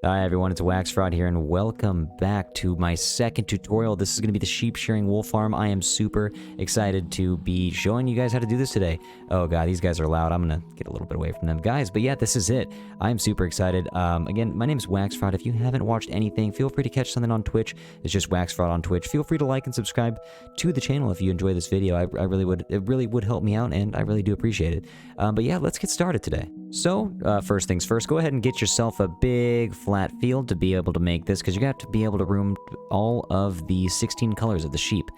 Hi everyone, it's WaxFraud here, and welcome back to my second tutorial. This is going to be the sheep-shearing wool farm. I am super excited to be showing you guys how to do this today. Oh god, these guys are loud. I'm going to get a little bit away from them guys, but yeah, this is it. I'm super excited. Again, my name is WaxFraud. If you haven't watched anything, feel free to catch something on Twitch. It's just WaxFraud on Twitch. Feel free to like and subscribe to the channel if you enjoy this video. I really would. It really would help me out, and I really do appreciate it. But yeah, let's get started today. So, first things first, go ahead and get yourself a big flat field to be able to make this, because you got to be able to room all of the 16 colors of the sheep.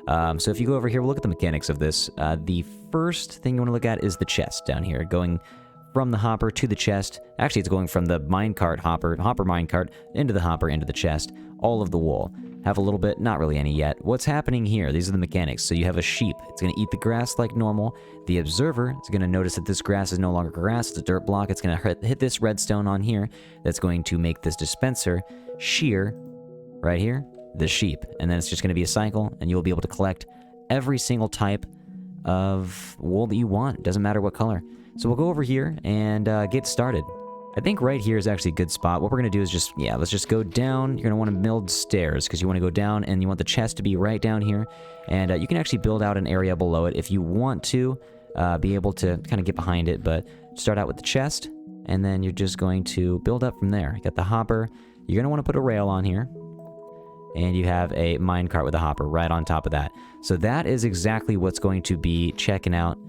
So if you go over here, we'll look at the mechanics of this. The first thing you want to look at is the chest down here, going from the hopper to the chest. Actually, it's going from the minecart hopper minecart into the hopper into the chest. All of the wool. Have a little bit, not really any yet. What's happening here? These are the mechanics. So you have a sheep. It's going to eat the grass like normal. The observer is going to notice that this grass is no longer grass. It's a dirt block. It's going to hit this redstone on here. That's going to make this dispenser shear right here the sheep. And then it's just going to be a cycle, and you'll be able to collect every single type of wool that you want. Doesn't matter what color. So we'll go over here and get started. I think right here is actually a good spot. What we're going to do is just, let's just go down. You're going to want to build stairs, because you want to go down, and you want the chest to be right down here. And you can actually build out an area below it if you want to be able to kind of get behind it. But start out with the chest, and then you're just going to build up from there. You got the hopper. You're going to want to put a rail on here. And you have a minecart with a hopper right on top of that. So that is exactly what's going to be checking out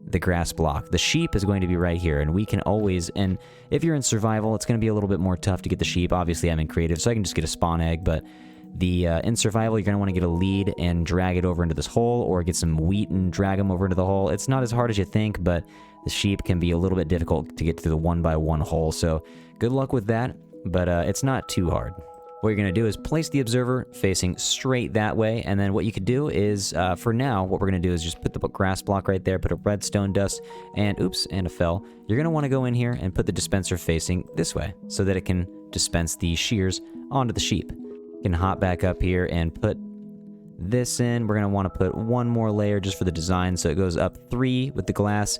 the grass block. The sheep is going to be right here, and we can always, and if you're in survival, it's going to be a little bit more tough to get the sheep. Obviously, I'm in creative, so I can just get a spawn egg, but the in survival, you're going to want to get a lead and drag it over into this hole, or get some wheat and drag them over into the hole. It's not as hard as you think, but the sheep can be a little bit difficult to get through the 1x1 hole, so good luck with that, but it's not too hard. What you're going to do is place the observer facing straight that way, and then what you could do is, for now, what we're going to do is just put the grass block right there, put a redstone dust, and oops, and a fell. You're going to want to go in here and put the dispenser facing this way, so that it can dispense the shears onto the sheep. You can hop back up here and put this in. We're going to want to put one more layer just for the design, so it goes up 3 with the glass,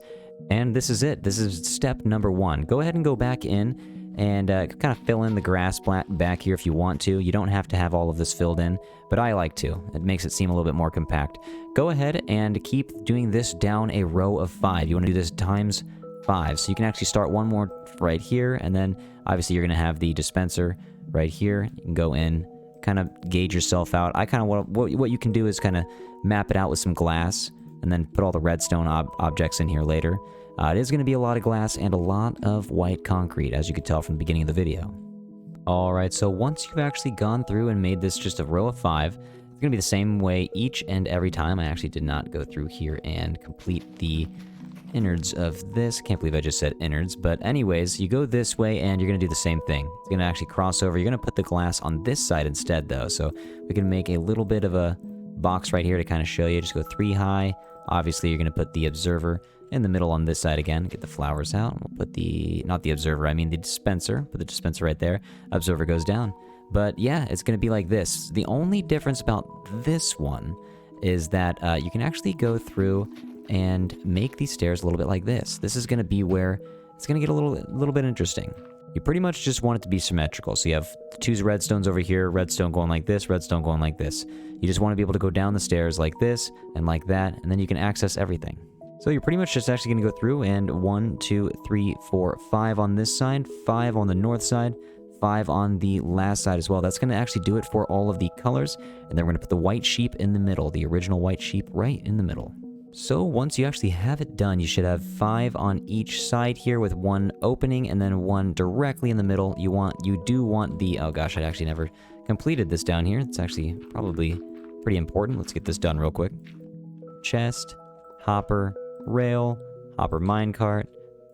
and this is it. This is step number 1. Go ahead and go back in and kind of fill in the grass back here if you want to. You don't have to have all of this filled in, but I like to. It makes it seem a little bit more compact. Go ahead and keep doing this down a row of 5. You want to do this times 5. So you can actually start one more right here, and then obviously you're going to have the dispenser right here. You can go in, kind of gauge yourself out. I kind of want what you can do is kind of map it out with some glass, and then put all the redstone objects in here later. It is going to be a lot of glass and a lot of white concrete, as you could tell from the beginning of the video. Alright, so once you've actually gone through and made this just a row of 5, it's going to be the same way each and every time. I actually did not go through here and complete the innards of this. Can't believe I just said innards, but anyways, you go this way and you're going to do the same thing. It's going to actually cross over. You're going to put the glass on this side instead, though, so we can make a little bit of a box right here to kind of show you. Just go 3 high. Obviously, you're going to put the observer in the middle on this side again. Get the flowers out. We'll put not the observer, I mean the dispenser. Put the dispenser right there. Observer goes down. But yeah, it's going to be like this. The only difference about this one is that you can actually go through and make these stairs a little bit like this. This is going to be where it's going to get a little bit interesting. You pretty much just want it to be symmetrical. So you have 2 redstones over here, redstone going like this, redstone going like this. You just want to be able to go down the stairs like this and like that, and then you can access everything. So you're pretty much just actually going to go through and 1, 2, 3, 4, 5 on this side, 5 on the north side, 5 on the last side as well. That's going to actually do it for all of the colors, and then we're going to put the white sheep in the middle, the original white sheep right in the middle. So once you actually have it done, you should have 5 on each side here with 1 opening and then 1 directly in the middle. You do want the, oh gosh, I actually never completed this down here. It's actually probably pretty important. Let's get this done real quick. Chest, hopper, rail, hopper minecart,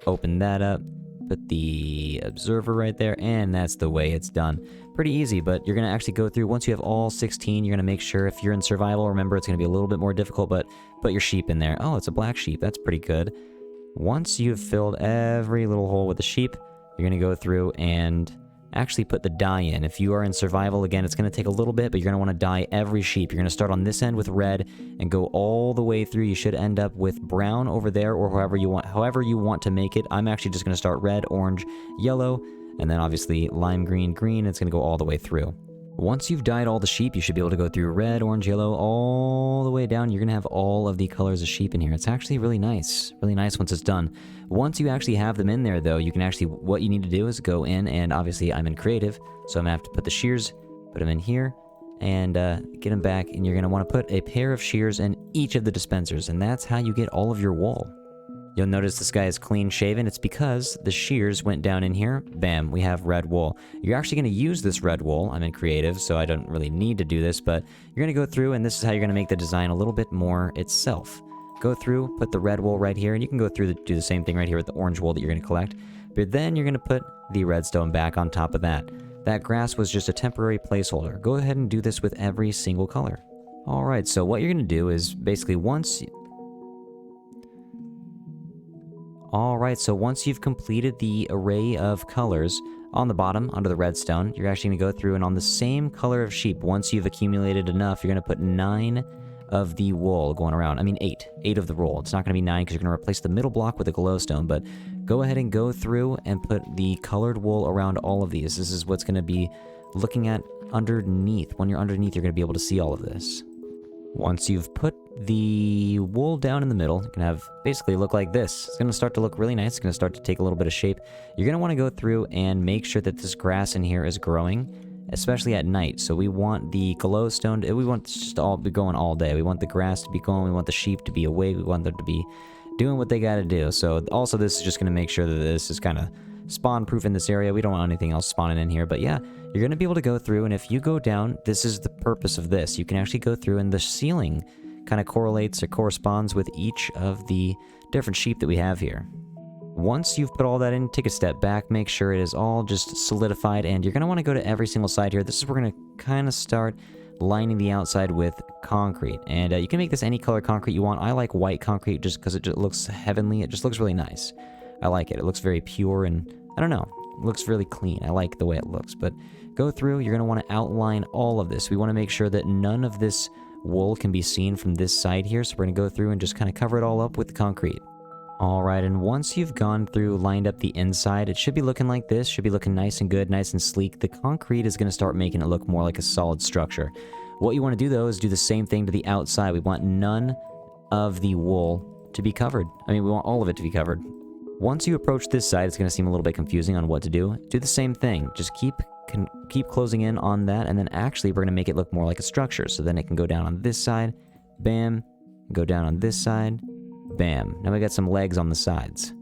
open that up, put the observer right there, and that's the way it's done. Pretty easy, but you're going to actually go through, once you have all 16, you're going to make sure if you're in survival, remember it's going to be a little bit more difficult, but put your sheep in there. Oh, it's a black sheep. That's pretty good. Once you've filled every little hole with the sheep, you're going to go through and actually put the dye in. If you are in survival, again, it's going to take a little bit, but you're going to want to dye every sheep. You're going to start on this end with red and go all the way through. You should end up with brown over there, or however you want to make it. I'm actually just going to start red, orange, yellow, And then obviously lime green, green, it's going to go all the way through. Once you've dyed all the sheep, you should be able to go through red, orange, yellow, all the way down. You're going to have all of the colors of sheep in here. It's actually really nice once it's done. Once you actually have them in there, though, you can actually, what you need to do is go in, and obviously I'm in creative, so I'm going to have to put the shears, put them in here, and get them back, and you're going to want to put a pair of shears in each of the dispensers, and that's how you get all of your wool. You'll notice this guy is clean shaven. It's because the shears went down in here. Bam, we have red wool. You're actually going to use this red wool. I'm in creative, so I don't really need to do this, but you're going to go through, and this is how you're going to make the design a little bit more itself. Go through, put the red wool right here, and you can go through, do the same thing right here with the orange wool that you're going to collect. But then you're going to put the redstone back on top of that. That grass was just a temporary placeholder. Go ahead and do this with every single color. Alright, so what you're going to do is basically once you've completed the array of colors on the bottom, under the redstone, you're actually going to go through and on the same color of sheep, once you've accumulated enough, you're going to put 9 of the wool going around. I mean 8. 8 of the wool. It's not going to be 9 because you're going to replace the middle block with a glowstone, but go ahead and go through and put the colored wool around all of these. This is what's going to be looking at underneath. When you're underneath, you're going to be able to see all of this. Once you've put the wool down in the middle, you can have basically look like this. It's going to start to look really nice. It's going to start to take a little bit of shape. You're going to want to go through and make sure that this grass in here is growing, especially at night. So we want the glowstone, we want it just to all be going all day. We want the grass to be going. We want the sheep to be awake. We want them to be doing what they got to do. So also this is just going to make sure that this is kind of spawn proof in this area. We don't want anything else spawning in here, but yeah, you're going to be able to go through, and if you go down, this is the purpose of this. You can actually go through, and the ceiling kind of correlates or corresponds with each of the different sheep that we have here. Once you've put all that in, take a step back, make sure it is all just solidified, and you're going to want to go to every single side here. This is where we're going to kind of start lining the outside with concrete, and you can make this any color concrete you want. I like white concrete just because it just looks heavenly. It just looks really nice. I like it. It looks very pure, and I don't know, it looks really clean. I like the way it looks, but go through, you're going to want to outline all of this. We want to make sure that none of this wool can be seen from this side here, so we're going to go through and just kind of cover it all up with the concrete. Alright, and once you've gone through, lined up the inside, it should be looking like this, should be looking nice and good, nice and sleek. The concrete is going to start making it look more like a solid structure. What you want to do, though, is do the same thing to the outside. We want none of the wool to be covered. I mean, we want all of it to be covered. Once you approach this side, it's going to seem a little bit confusing on what to do. Do the same thing. Just keep closing in on that, and then actually we're going to make it look more like a structure. So then it can go down on this side, bam, go down on this side, bam. Now we got some legs on the sides.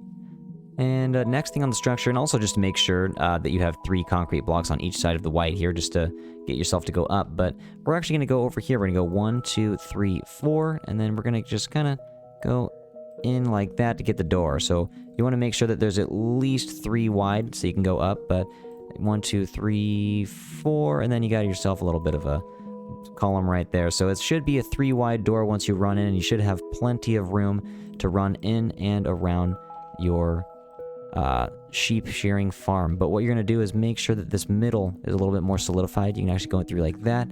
And next thing on the structure, and also just to make sure that you have 3 concrete blocks on each side of the white here, just to get yourself to go up. But we're actually going to go over here. We're going to go 1, 2, 3, 4, and then we're going to just kind of go in like that to get the door. So you want to make sure that there's at least 3 wide so you can go up, but 1, 2, 3, 4, and then you got yourself a little bit of a column right there. So it should be a 3 wide door once you run in, and you should have plenty of room to run in and around your sheep shearing farm. But what you're going to do is make sure that this middle is a little bit more solidified. You can actually go through like that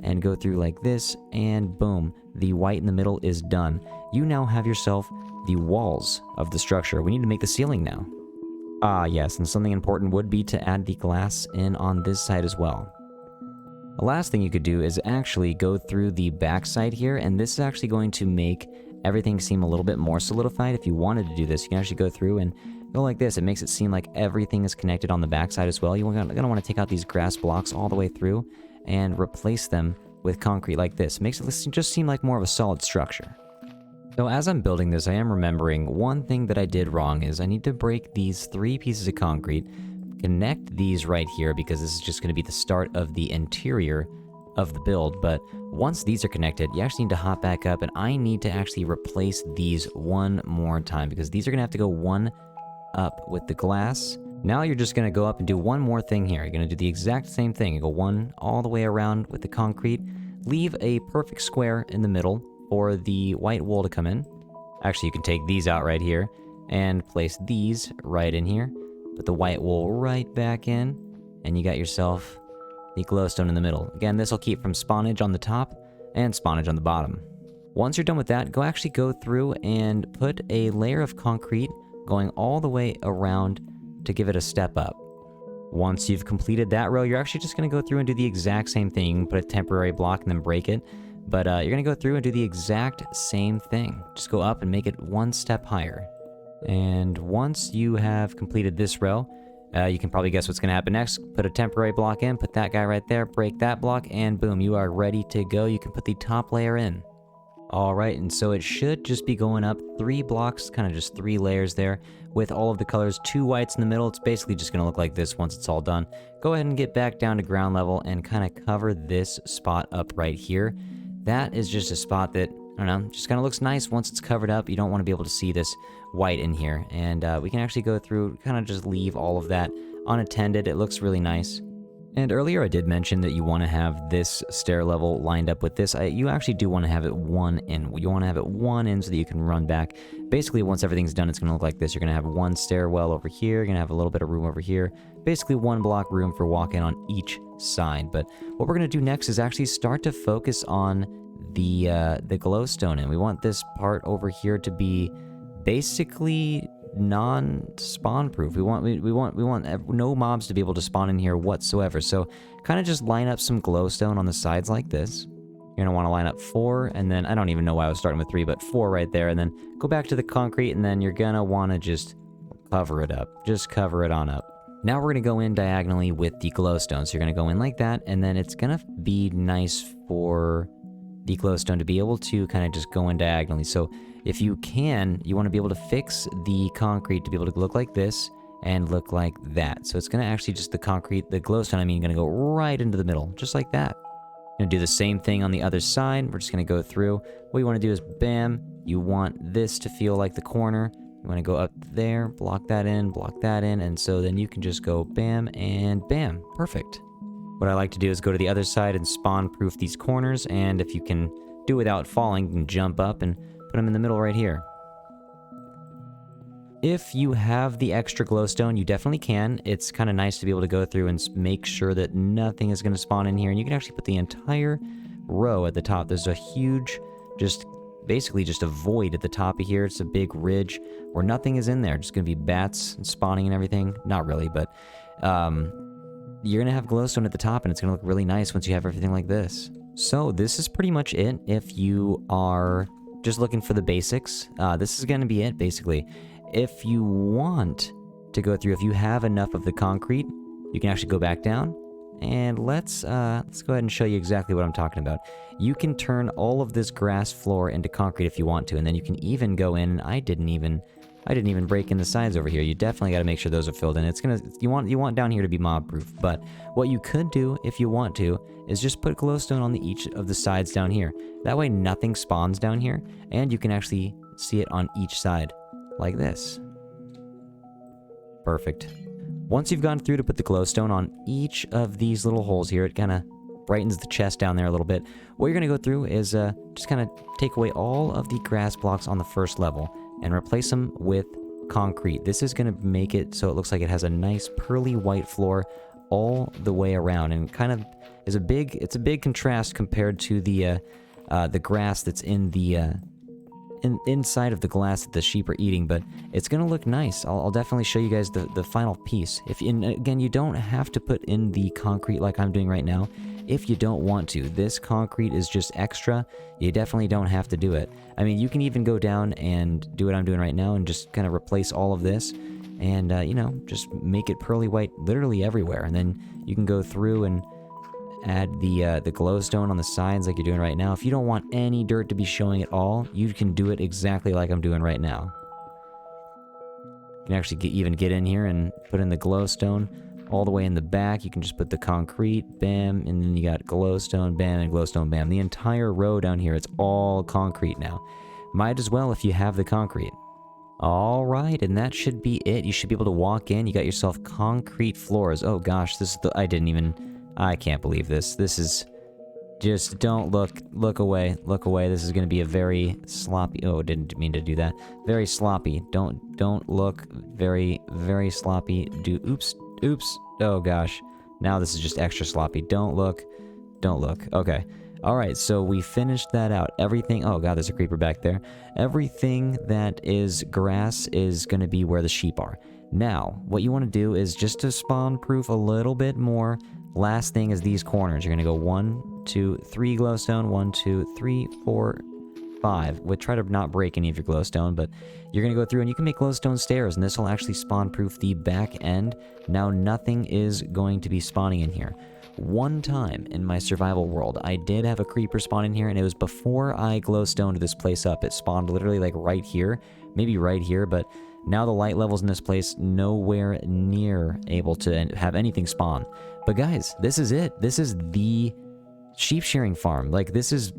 and go through like this, and boom, the white in the middle is done. You now have yourself the walls of the structure. We need to make the ceiling now. Yes, and something important would be to add the glass in on this side as well. The last thing you could do is actually go through the back side here, and this is actually going to make everything seem a little bit more solidified. If you wanted to do this, you can actually go through and go like this. It makes it seem like everything is connected on the back side as well. You're going to want to take out these grass blocks all the way through and replace them with concrete like this. It makes it just seem like more of a solid structure. So as I'm building this, I am remembering one thing that I did wrong is I need to break these 3 pieces of concrete, connect these right here, because this is just going to be the start of the interior of the build. But once these are connected, you actually need to hop back up, and I need to actually replace these one more time, because these are going to have to go one up with the glass. Now you're just going to go up and do one more thing here. You're going to do the exact same thing. You go one all the way around with the concrete, leave a perfect square in the middle for the white wool to come in. Actually, you can take these out right here and place these right in here. Put the white wool right back in, and you got yourself the glowstone in the middle. Again, this will keep from spawnage on the top and spawnage on the bottom. Once you're done with that, go through and put a layer of concrete going all the way around to give it a step up. Once you've completed that row, you're actually just going to go through and do the exact same thing. You can put a temporary block and then break it. But you're going to go through and do the exact same thing. Just go up and make it one step higher. And once you have completed this row, you can probably guess what's going to happen next. Put a temporary block in, put that guy right there, break that block, and boom, you are ready to go. You can put the top layer in. Alright, and so it should just be going up 3 blocks, kind of just 3 layers there, with all of the colors, 2 whites in the middle. It's basically just going to look like this once it's all done. Go ahead and get back down to ground level and kind of cover this spot up right here. That is just a spot that, I don't know, just kind of looks nice once it's covered up. You don't want to be able to see this white in here. And we can actually go through, kind of just leave all of that unattended. It looks really nice. And earlier I did mention that you want to have this stair level lined up with this. You actually do want to have it one in. You want to have it one in so that you can run back. Basically, once everything's done, it's going to look like this. You're going to have one stairwell over here. You're going to have a little bit of room over here. Basically, 1 block room for walk-in on each side. But what we're going to do next is actually start to focus on the glowstone. And we want this part over here to be basically non-spawn proof. We want no mobs to be able to spawn in here whatsoever. So kind of just line up some glowstone on the sides like this. You're gonna want to line up 4, and then I don't even know why I was starting with 3, but 4 right there, and then go back to the concrete, and then you're gonna want to just cover it up. Just cover it on up. Now we're gonna go in diagonally with the glowstone. So you're gonna go in like that, and then it's gonna be nice for the glowstone to be able to kind of just go in diagonally. So if you can, you want to be able to fix the concrete to be able to look like this and look like that. So it's going to actually just the glowstone, I mean, going to go right into the middle, just like that. Going to do the same thing on the other side. We're just going to go through. What you want to do is, bam, you want this to feel like the corner. You want to go up there, block that in, and so then you can just go bam and bam. Perfect. What I like to do is go to the other side and spawn-proof these corners, and if you can do without falling, you can jump up and put them in the middle right here. If you have the extra glowstone, you definitely can. It's kind of nice to be able to go through and make sure that nothing is going to spawn in here, and you can actually put the entire row at the top. There's a huge, basically just a void at the top of here. It's a big ridge where nothing is in there. Just going to be bats and spawning and everything. Not really, but you're going to have glowstone at the top, and it's going to look really nice once you have everything like this. So this is pretty much it if you are just looking for the basics. This is going to be it, basically. If you want to go through, if you have enough of the concrete, you can actually go back down, and let's go ahead and show you exactly what I'm talking about. You can turn all of this grass floor into concrete if you want to, and then you can even go in. I didn't even break in the sides over here. You definitely got to make sure those are filled in. You want down here to be mob proof. But what you could do if you want to is just put glowstone on each of the sides down here. That way nothing spawns down here, and you can actually see it on each side like this. Perfect. Once you've gone through to put the glowstone on each of these little holes here, it kind of brightens the chest down there a little bit. What you're going to go through is just kind of take away all of the grass blocks on the first level and replace them with concrete. This is going to make it so it looks like it has a nice pearly white floor all the way around, and kind of is it's a big contrast compared to the grass that's in the inside of the glass that the sheep are eating, but it's gonna look nice. I'll definitely show you guys the final piece. Again, you don't have to put in the concrete like I'm doing right now if you don't want to. This concrete is just extra. You definitely don't have to do it. I mean, you can even go down and do what I'm doing right now and just kind of replace all of this and, you know, just make it pearly white literally everywhere. And then you can go through and add the glowstone on the sides like you're doing right now. If you don't want any dirt to be showing at all, you can do it exactly like I'm doing right now. You can actually even get in here and put in the glowstone all the way in the back. You can just put the concrete, bam, and then you got glowstone, bam, and glowstone, bam. The entire row down here, it's all concrete now. Might as well if you have the concrete. Alright, and that should be it. You should be able to walk in. You got yourself concrete floors. Oh gosh, this is I can't believe this. This is just, don't look away, This is going to be a very sloppy, oh, didn't mean to do that. Very sloppy. Don't look, very, very sloppy. Oops. Oh gosh. Now this is just extra sloppy. Don't look. Okay. Alright, so we finished that out. Everything, oh god, there's a creeper back there. Everything that is grass is going to be where the sheep are. Now, what you want to do is just to spawn proof a little bit more. Last thing is these corners. You're going to go 1, 2, 3 glowstone, 1, 2, 3, 4, 5. We'll try to not break any of your glowstone, but you're going to go through and you can make glowstone stairs, and this will actually spawn proof the back end. Now, nothing is going to be spawning in here. One time in my survival world, I did have a creeper spawn in here, and it was before I glowstoned this place up. It spawned literally like right here, maybe right here, but now the light levels in this place nowhere near able to have anything spawn. But guys, this is it. This is the sheep shearing farm. Like, this is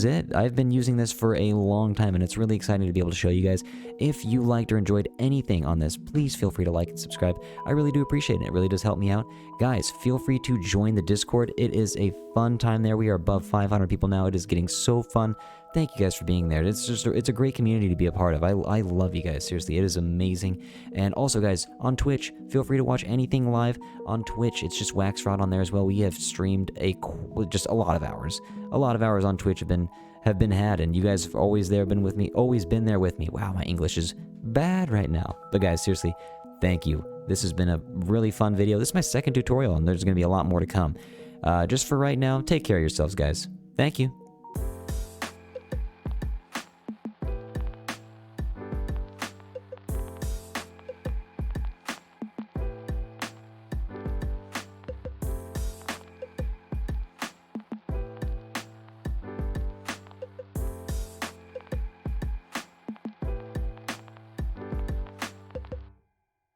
it. I've been using this for a long time, and it's really exciting to be able to show you guys. If you liked or enjoyed anything on this, please feel free to like and subscribe. I really do appreciate it. It really does help me out. Guys, feel free to join the Discord. It is a fun time there. We are above 500 people now. It is getting so fun. Thank you guys for being there. It's a great community to be a part of. I love you guys. Seriously, it is amazing. And also, guys, on Twitch, feel free to watch anything live on Twitch. It's just WaxFraud on there as well. We have streamed just a lot of hours. A lot of hours on Twitch have been had, and you guys have always been with me. Always been there with me. Wow, my English is bad right now. But guys, seriously, thank you. This has been a really fun video. This is my second tutorial, and there's going to be a lot more to come. Just for right now, take care of yourselves, guys. Thank you.